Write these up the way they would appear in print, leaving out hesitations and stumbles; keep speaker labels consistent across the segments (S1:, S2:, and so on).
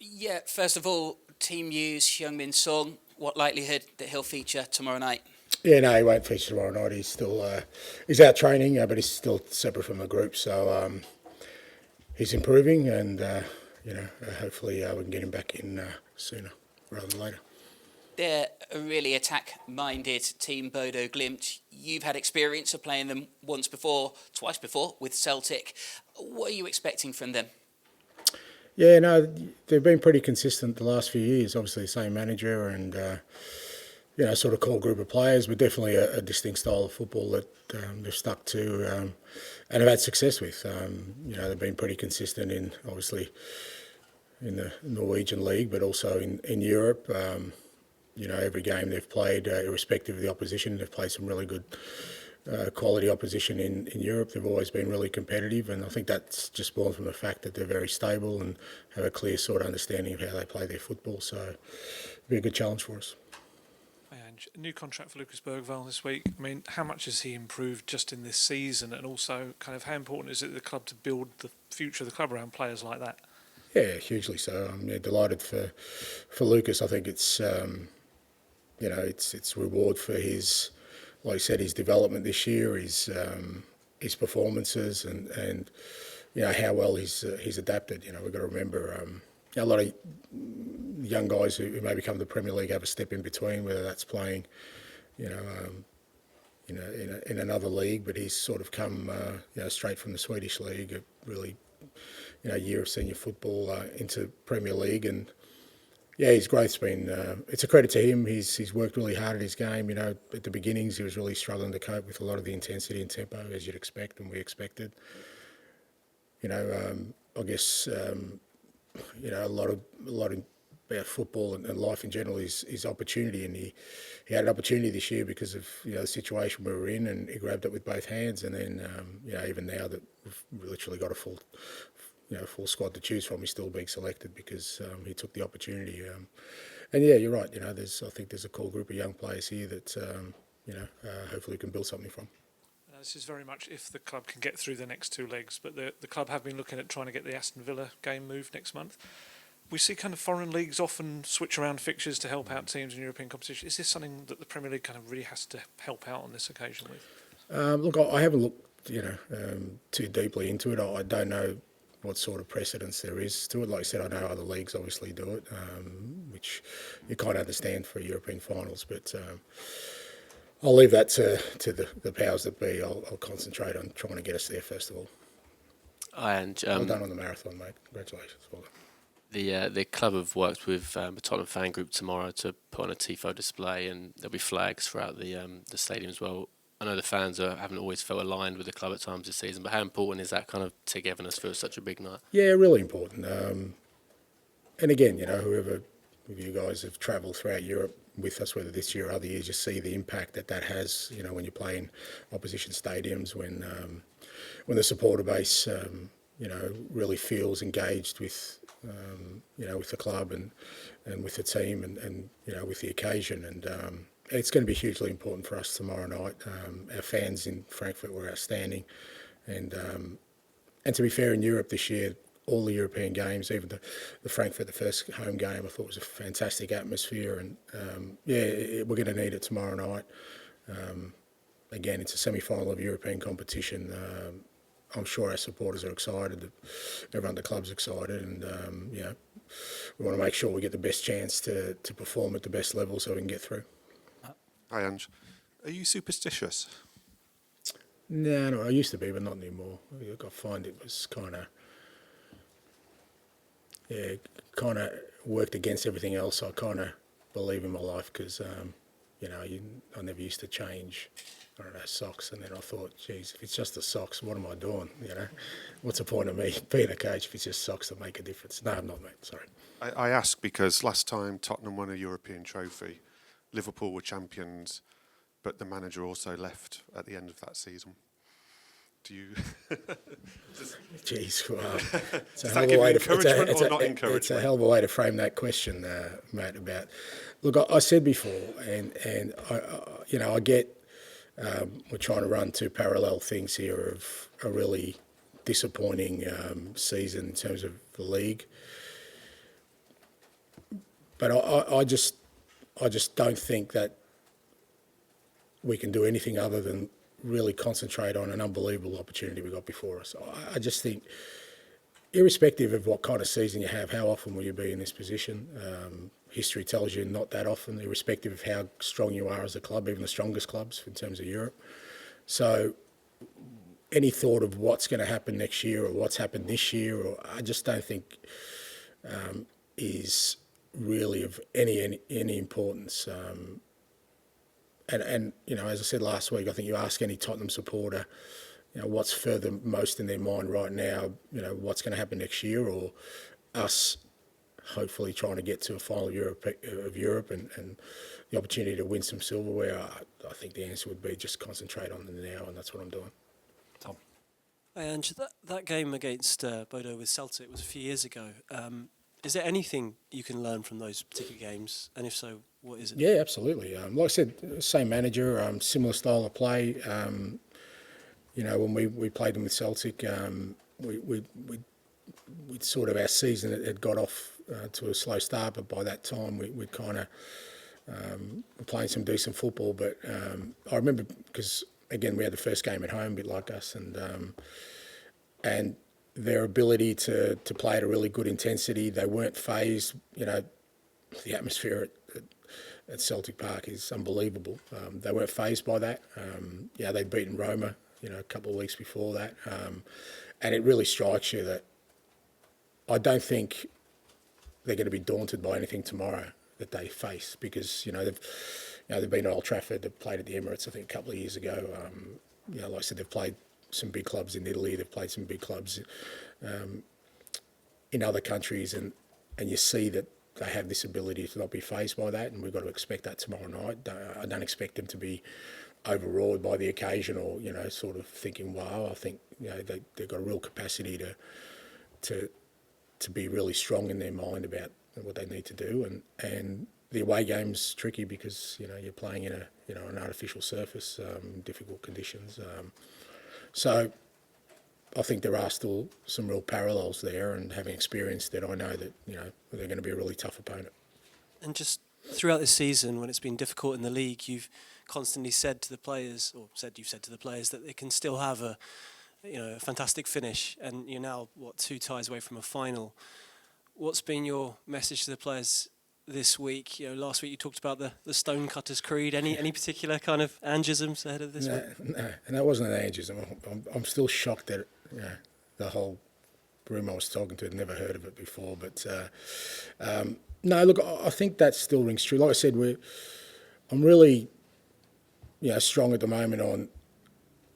S1: Yeah, first of all, team news, Heung-Min Song. What likelihood that he'll feature tomorrow night?
S2: Yeah, no, he won't feature tomorrow night. He's still he's out training, but he's still separate from the group. So he's improving, and hopefully we can get him back in sooner rather than later.
S1: They're a really attack-minded team, Bodo, Glimt. You've had experience of playing them twice before with Celtic. What are you expecting from them?
S2: Yeah, no, they've been pretty consistent the last few years. Obviously, the same manager and sort of core group of players, but definitely a distinct style of football that they've stuck to and have had success with. They've been pretty consistent obviously in the Norwegian league, but also in Europe. Every game they've played, irrespective of the opposition, they've played some really good quality opposition in Europe. They've always been really competitive, and I think that's just born from the fact that they're very stable and have a clear sort of understanding of how they play their football. So it'll be a good challenge for us.
S3: Ange, a new contract for Lucas Bergvall this week. I mean, how much has he improved just in this season, and also kind of how important is it to the club to build the future of the club around players like that?
S2: Yeah, hugely so. I'm delighted for Lucas. I think it's it's reward for his, like I said, his development this year, his performances, and how well he's adapted. We've got to remember a lot of young guys who maybe come to the Premier League have a step in between, whether that's playing, in another league, but he's sort of come straight from the Swedish league, a really year of senior football into Premier League, and his growth's been, it's a credit to him. He's worked really hard at his game. At the beginnings, he was really struggling to cope with a lot of the intensity and tempo, as you'd expect and we expected. I guess, a lot about football and life in general is opportunity, and he had an opportunity this year because of the situation we were in, and he grabbed it with both hands. And then, even now that we've literally got a full squad to choose from, he's still being selected because he took the opportunity. And you're right. I think there's a core group of young players here that hopefully we can build something from.
S3: This is very much if the club can get through the next two legs, but the club have been looking at trying to get the Aston Villa game moved next month. We see kind of foreign leagues often switch around fixtures to help out teams in European competition. Is this something that the Premier League kind of really has to help out on this occasion with?
S2: Look, I haven't looked too deeply into it. I don't know what sort of precedence there is to it. Like I said, I know other leagues obviously do it, which you can't understand for European finals, but I'll leave that to the powers that be. I'll concentrate on trying to get us there first of all.
S4: And
S2: well done on the marathon, mate. Congratulations. Well done.
S4: The club have worked with the Tottenham fan group tomorrow to put on a tifo display, and there'll be flags throughout the stadium as well. I know the fans haven't always felt aligned with the club at times this season, but how important is that kind of togetherness for such a big night? Yeah,
S2: really important. And again, whoever of you guys have travelled throughout Europe with us, whether this year or other years, you see the impact that has, when you play in opposition stadiums, when the supporter base, really feels engaged with, with the club and with the team and with the occasion. And it's going to be hugely important for us tomorrow night. Our fans in Frankfurt were outstanding. And to be fair, in Europe this year, all the European games, even the Frankfurt, the first home game, I thought was a fantastic atmosphere. And we're going to need it tomorrow night. Again, it's a semi-final of European competition. I'm sure our supporters are excited. Everyone at the club's excited, and we want to make sure we get the best chance to perform at the best level so we can get through.
S5: Hi, Ange. Are you superstitious?
S2: No, I used to be, but not anymore. I find it was kind of worked against everything else. I kind of believe in my life because, I never used to change, socks. And then I thought, geez, if it's just the socks, what am I doing? What's the point of me being a coach if it's just socks that make a difference? No, I'm not, mate. Sorry.
S5: I ask because last time Tottenham won a European trophy, Liverpool were champions, but the manager also left at the end of that season. Do you?
S2: Jeez, well, it's
S5: a hell of a way to
S2: it's a hell of a way to frame that question, Matt. About look, I said before, and I get we're trying to run two parallel things here of a really disappointing season in terms of the league. But I just don't think that we can do anything other than really concentrate on an unbelievable opportunity we got before us. I just think, irrespective of what kind of season you have, how often will you be in this position? History tells you not that often, irrespective of how strong you are as a club, even the strongest clubs in terms of Europe. So any thought of what's going to happen next year or what's happened this year, or I just don't think is really of any importance. And you know, as I said last week, I think you ask any Tottenham supporter, you know, what's further most in their mind right now, you know, what's going to happen next year, or us hopefully trying to get to a final of Europe and the opportunity to win some silverware. I think the answer would be just concentrate on the now, and that's what I'm doing.
S6: Tom.
S7: Hey, Ange, that game against Bodo with Celtic was a few years ago. Is there anything you can learn from those particular games? And if so, what is it?
S2: Yeah, absolutely. Like I said, same manager, similar style of play. You know, when we played them with Celtic, we'd sort of, our season had got off to a slow start, but by that time we'd kind of were playing some decent football. But I remember, because again we had the first game at home, a bit like us, and their ability to play at a really good intensity. They weren't phased. You know, the atmosphere at Celtic Park is unbelievable. They weren't phased by that. Yeah, they'd beaten Roma, you know, a couple of weeks before that, and it really strikes you that I don't think they're going to be daunted by anything tomorrow that they face, because you know they've been at Old Trafford, they've played at the Emirates I think a couple of years ago. You know, like I said, they've played some big clubs in Italy, they've played some big clubs in other countries, and you see that they have this ability to not be fazed by that, and we've got to expect that tomorrow night. I don't expect them to be overawed by the occasion, or you know, sort of thinking, wow. I think you know they've got a real capacity to be really strong in their mind about what they need to do, and the away game's tricky because you know you're playing in an artificial surface, difficult conditions. So I think there are still some real parallels there, and having experienced it, I know that you know they're going to be a really tough opponent.
S7: And just throughout this season, when it's been difficult in the league, you've constantly said to the players, you've said to the players that they can still have a fantastic finish, and you're now 2 ties away from a final. What's been your message to the players this week? You know, last week you talked about the Stonecutters Creed. Any particular kind of Angisms ahead of this week?
S2: No, and that wasn't an Angism. I'm still shocked that the whole room I was talking to had never heard of it before. But no, look, I think that still rings true. Like I said, I'm really strong at the moment on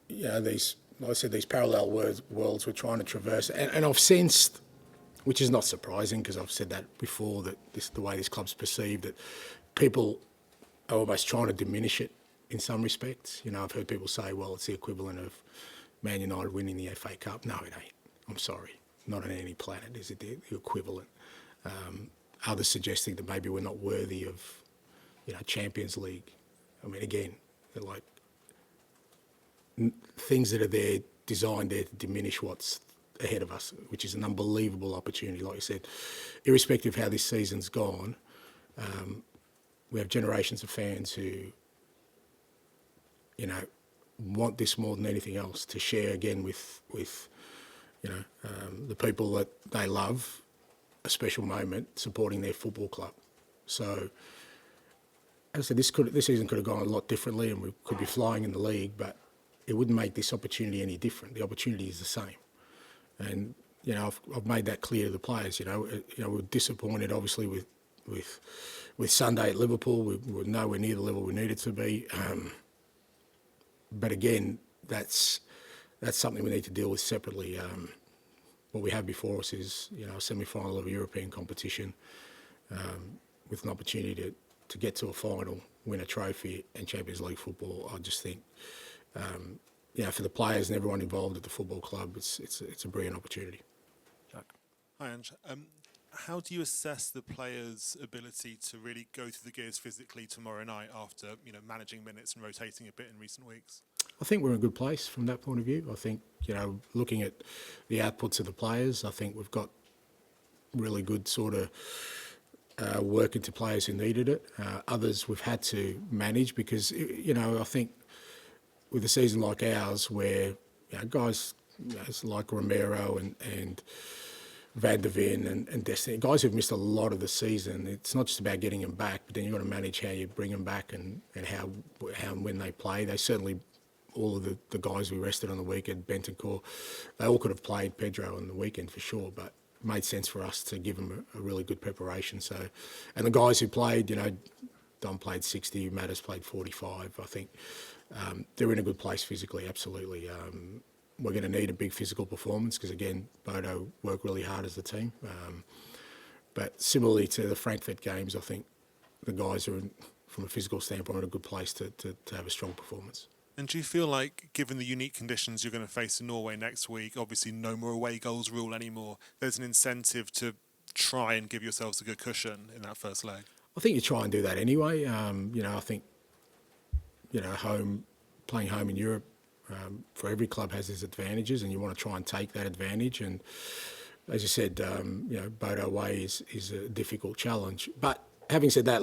S2: these. Like I said, these parallel worlds we're trying to traverse, and I've sensed, which is not surprising because I've said that before, that the way this club's perceived, that people are almost trying to diminish it in some respects. You know, I've heard people say, well, it's the equivalent of Man United winning the FA Cup. No, it ain't. I'm sorry. Not on any planet is it the equivalent. Others suggesting that maybe we're not worthy of, Champions League. I mean, again, they're like things that are there, designed there to diminish what's ahead of us, which is an unbelievable opportunity. Like I said, irrespective of how this season's gone, we have generations of fans who, want this more than anything else, to share again with the people that they love, a special moment supporting their football club. So, as I said, this season could have gone a lot differently, and we could be flying in the league, but it wouldn't make this opportunity any different. The opportunity is the same. And I've made that clear to the players. We're disappointed, obviously, with Sunday at Liverpool. We were nowhere near the level we needed to be. But again, that's something we need to deal with separately. What we have before us is a semi-final of a European competition with an opportunity to get to a final, win a trophy, and Champions League football. I just think. For the players and everyone involved at the football club, it's a brilliant opportunity.
S6: Jack.
S8: Hi, Ange. How do you assess the players' ability to really go through the gears physically tomorrow night after managing minutes and rotating a bit in recent weeks?
S2: I think we're in a good place from that point of view. I think looking at the outputs of the players, I think we've got really good sort of work into players who needed it. Others we've had to manage because, I think with a season like ours where guys like Romero and Van der Ven and Destiny, guys who've missed a lot of the season, it's not just about getting them back, but then you've got to manage how you bring them back and how and when they play. They certainly, all of the guys we rested on the weekend, Bentancur, they all could have played Pedro on the weekend for sure, but it made sense for us to give them a really good preparation. So, and the guys who played, Don played 60, Matters played 45. I think they're in a good place physically, absolutely. We're going to need a big physical performance because, again, Bodo worked really hard as a team. But similarly to the Frankfurt games, I think the guys are, from a physical standpoint, in a good place to have a strong performance.
S8: And do you feel like, given the unique conditions you're going to face in Norway next week, obviously no more away goals rule anymore, there's an incentive to try and give yourselves a good cushion in that first leg?
S2: I think you try and do that anyway. I think, playing home in Europe, for every club has its advantages, and you want to try and take that advantage. And as you said, Bodo away is a difficult challenge. But having said that,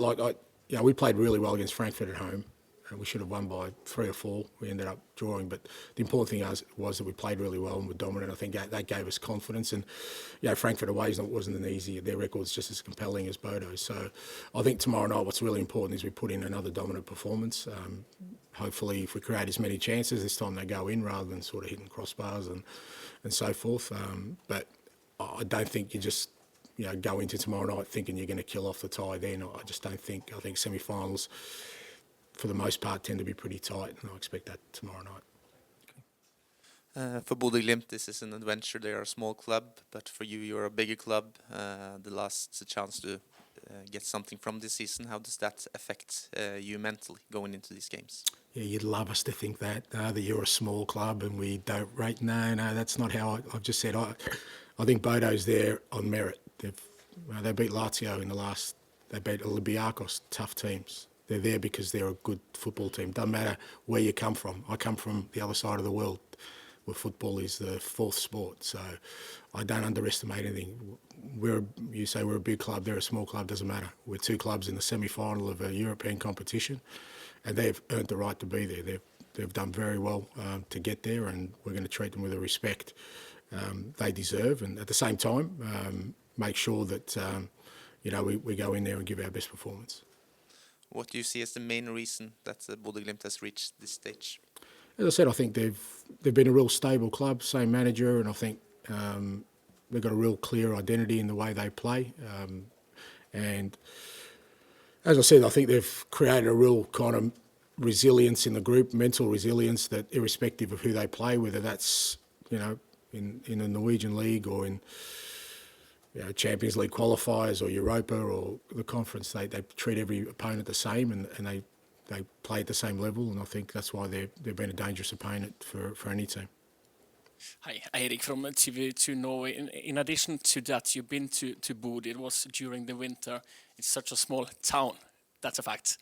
S2: we played really well against Frankfurt at home, and we should have won by 3 or 4. We ended up drawing, but the important thing was that we played really well and were dominant. I think that gave us confidence. And Frankfurt away wasn't an easy. Their record's just as compelling as Bodo. So I think tomorrow night, what's really important is we put in another dominant performance. Hopefully, if we create as many chances this time, they go in rather than sort of hitting crossbars and so forth. But I don't think you just go into tomorrow night thinking you're going to kill off the tie. Then I just don't think. I think semi-finals, for the most part, tend to be pretty tight, and I expect that tomorrow night.
S6: For Bodo Glimt, this is an adventure. They are a small club, but for you, you're a bigger club. The last chance to get something from this season. How does that affect you mentally going into these games?
S2: Yeah, you'd love us to think that you're a small club and we don't rate. No, that's not how I've just said. I think Bodo's there on merit. They beat Lazio in the last. They beat Olympiacos, tough teams. They're there because they're a good football team. Doesn't matter where you come from. I come from the other side of the world, where football is the fourth sport. So I don't underestimate anything. You say we're a big club, they're a small club, doesn't matter. We're 2 clubs in the semi-final of a European competition, and they've earned the right to be there. They've done very well to get there, and we're going to treat them with the respect they deserve. And at the same time, make sure that we go in there and give our best performance.
S6: What do you see as the main reason that Bodo Glimt has reached this stage?
S2: As I said, I think they've been a real stable club, same manager, and I think they've got a real clear identity in the way they play. And as I said, I think they've created a real kind of resilience in the group, mental resilience, that irrespective of who they play, whether that's in the Norwegian League or in Champions League qualifiers or Europa or the conference, they treat every opponent the same and they play at the same level, and I think that's why they've been a dangerous opponent for any team.
S9: Hi, Eirik from TV2 Norway. In addition to that, you've been to Bodo. It was during the winter. It's such a small town. That's a fact.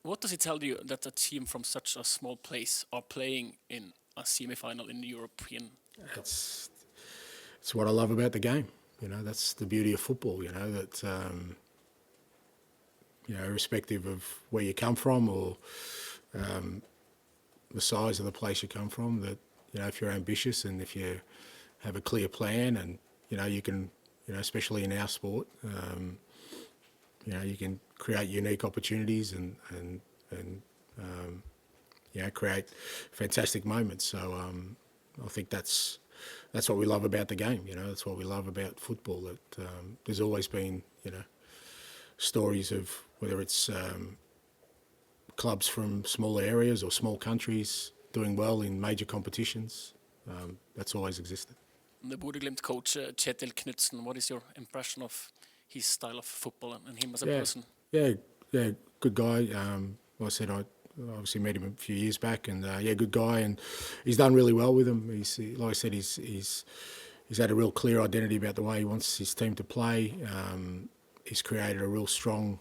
S9: What does it tell you that a team from such a small place are playing in a semi-final in the European Cup?
S2: It's what I love about the game. That's the beauty of football. That irrespective of where you come from or the size of the place you come from, that if you're ambitious and if you have a clear plan, and you can, especially in our sport, you can create unique opportunities and create fantastic moments. So I think that's what we love about the game. That's what we love about football. That there's always been stories of whether it's clubs from small areas or small countries doing well in major competitions. That's always existed.
S9: The Bodo Glimt coach, Kjetil Knutsen, what is your impression of his style of football and him as a person? Yeah,
S2: good guy. Like I said, I obviously met him a few years back, and good guy, and he's done really well with him. Like I said, he's had a real clear identity about the way he wants his team to play. He's created a real strong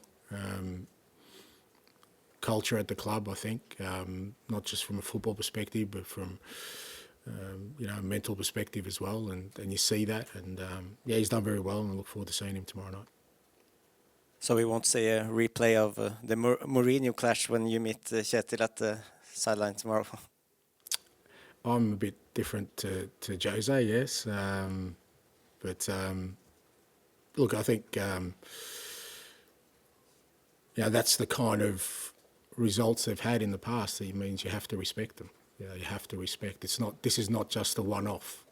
S2: culture at the club, I think, not just from a football perspective, but from a mental perspective as well. And you see that, and he's done very well, and I look forward to seeing him tomorrow night.
S10: So we won't see a replay of the Mourinho clash when you meet Kjetil at the sideline tomorrow.
S2: I'm a bit different to Jose, yes. But look, I think that's the kind of results they've had in the past. It means you have to respect them. You have to respect. This is not just a one-off.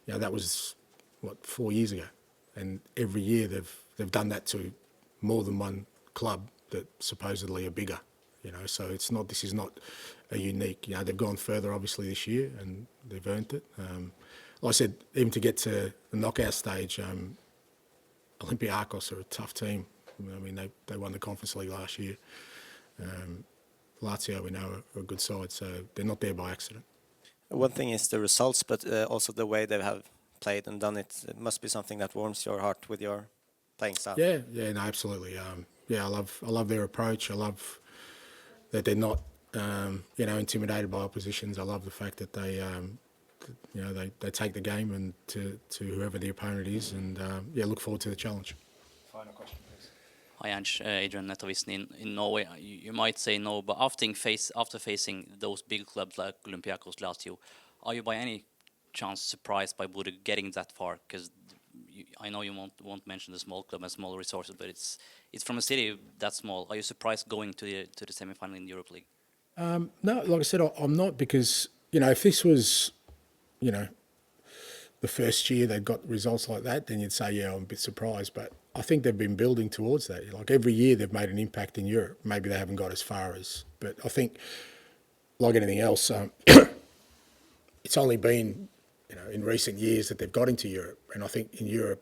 S2: That was 4 years ago, and every year they've done that to more than one club that supposedly are bigger. So this is not a unique. They've gone further obviously this year, and they've earned it. Like I said, even to get to the knockout stage, Olympiacos are a tough team. I mean, they won the Conference League last year. Lazio, we know, are a good side, so they're not there by accident.
S10: One thing is the results, but also the way they have played and done it. It must be something that warms your heart with your playing style.
S2: Yeah, no, absolutely. I love their approach. I love that they're not, intimidated by oppositions. I love the fact that they take the game and to whoever the opponent is, and look forward to the challenge.
S11: Final question, please.
S12: Hi Ange, Adrian Netovisny in Norway. You might say no, but after facing those big clubs like Olympiacos, Lazio, are you by any chance surprised by Bodo getting that far? Because I know you won't mention the small club and small resources, but it's from a city that small. Are you surprised going to the semi-final in the Europa League?
S2: No, like I said, I'm not, because if this was the first year they got results like that, then you'd say, I'm a bit surprised. But I think they've been building towards that. Like every year they've made an impact in Europe. Maybe they haven't got as far as, but I think, like anything else, it's only been, in recent years that they've got into Europe. And I think in Europe,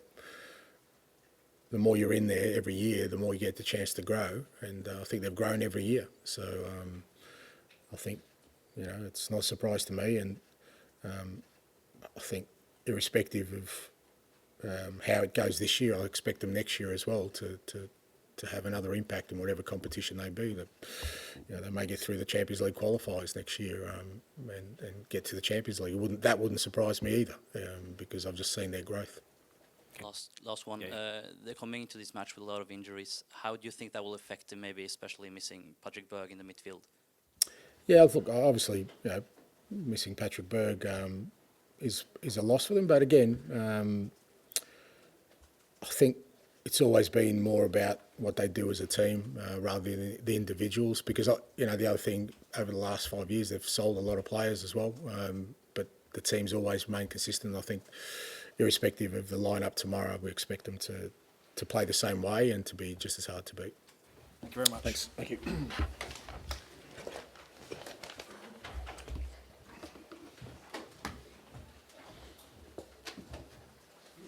S2: the more you're in there every year, the more you get the chance to grow. And I think they've grown every year. So I think, it's not a surprise to me. And I think irrespective of how it goes this year, I expect them next year as well to have another impact in whatever competition they be. That they may get through the Champions League qualifiers next year and get to the Champions League. That wouldn't surprise me either, because I've just seen their growth.
S12: Last one. They're coming into this match with a lot of injuries. How do you think that will affect them? Maybe especially missing Patrick Berg in the midfield.
S2: Yeah, look, obviously, missing Patrick Berg is a loss for them. But again, I think it's always been more about what they do as a team rather than the individuals. Because the other thing, over the last 5 years, they've sold a lot of players as well. But the team's always remained consistent. I think, irrespective of the lineup tomorrow, we expect them to play the same way and to be just as hard to beat.
S11: Thank you very much.
S2: Thanks. Thank you.